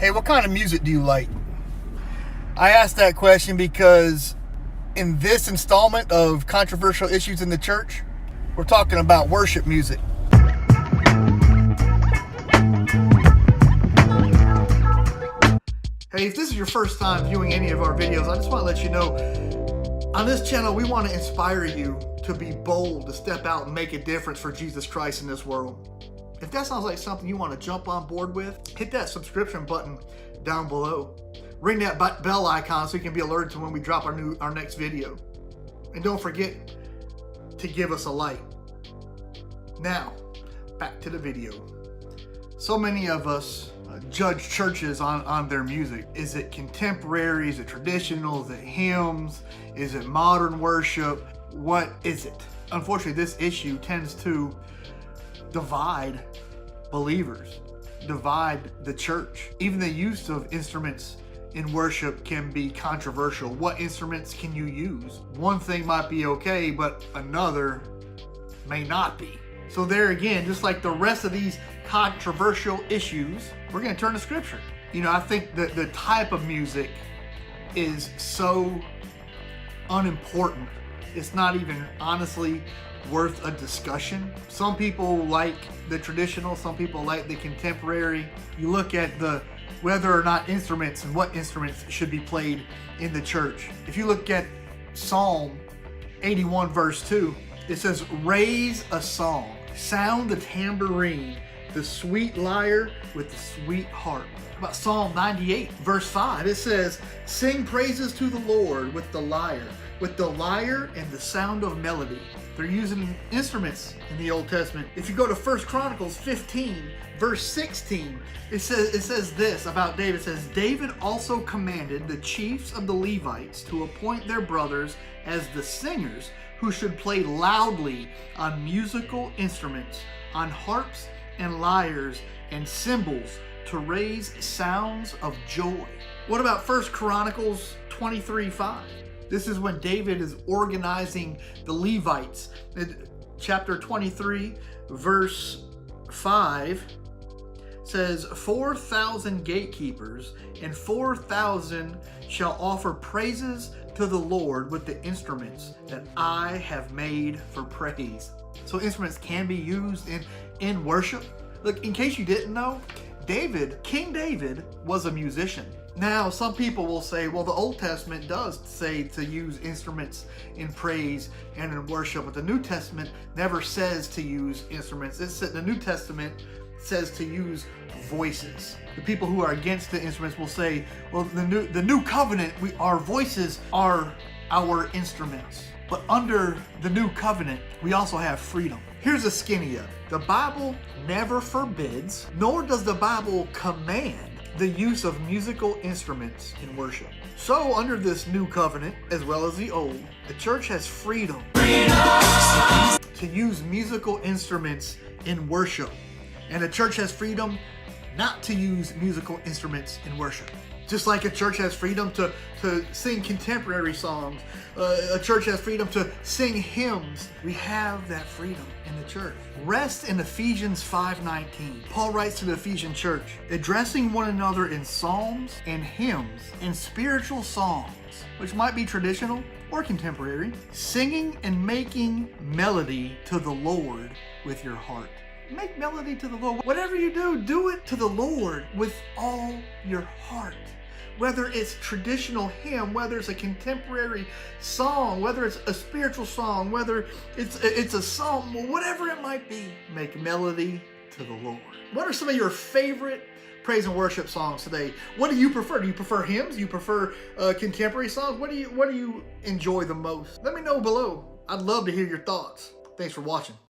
Hey, what kind of music do you like? I asked that question because in this installment of Controversial Issues in the Church, we're talking about worship music. Hey, if this is your first time viewing any of our videos, I just want to let you know, on this channel, we want to inspire you to be bold, to step out and make a difference for Jesus Christ in this world. If that sounds like something you want to jump on board with, hit that subscription button down below. Ring that bell icon so you can be alerted to when we drop our next video. And don't forget to give us a like. Now, back to the video. So many of us judge churches on their music. Is it contemporary? Is it traditional? Is it hymns? Is it modern worship? What is it? Unfortunately, this issue tends to divide believers, divide the church. Even the use of instruments in worship can be controversial. What instruments can you use? One thing might be okay, but another may not be. So there again, just like the rest of these controversial issues, we're going to turn to scripture. You know, I think that the type of music is so unimportant. It's not even honestly worth a discussion. Some people like the traditional, some people like the contemporary. You look at whether or not instruments and what instruments should be played in the church. If you look at Psalm 81 verse 2, it says, "Raise a song, sound the tambourine, the sweet lyre with the sweet harp." About Psalm 98 verse 5, it says, "Sing praises to the Lord with the lyre and the sound of melody." They're using instruments in the Old Testament. If you go to 1 Chronicles 15 verse 16, it says this about David. It says, "David also commanded the chiefs of the Levites to appoint their brothers as the singers who should play loudly on musical instruments, on harps and lyres and cymbals, to raise sounds of joy." What about 1 Chronicles 23:5? This is when David is organizing the Levites. Chapter 23, verse 5 says, 4,000 gatekeepers and 4,000 shall offer praises to the Lord with the instruments that I have made for praise. So instruments can be used in worship. Look, in case you didn't know, King David was a musician. Now, some people will say, well, the Old Testament does say to use instruments in praise and in worship, but the New Testament never says to use instruments. The New Testament says to use voices. The people who are against the instruments will say, well, the new covenant, our voices are our instruments. But under the new covenant, we also have freedom. Here's a skinny of it. The Bible never forbids, nor does the Bible command the use of musical instruments in worship. So under this new covenant, as well as the old, the church has freedom to use musical instruments in worship. And the church has freedom not to use musical instruments in worship. Just like a church has freedom to sing contemporary songs, a church has freedom to sing hymns. We have that freedom in the church. Rest in Ephesians 5:19. Paul writes to the Ephesian church, addressing one another in psalms and hymns and spiritual songs, which might be traditional or contemporary, singing and making melody to the Lord with your heart. Make melody to the Lord. Whatever you do it to the Lord with all your heart. Whether it's traditional hymn, whether it's a contemporary song, whether it's a spiritual song, whether it's a psalm, whatever it might be, make melody to the Lord. What are some of your favorite praise and worship songs today? What do you prefer? Do you prefer hymns? Do you prefer contemporary songs? What do you enjoy the most? Let me know below. I'd love to hear your thoughts. Thanks for watching.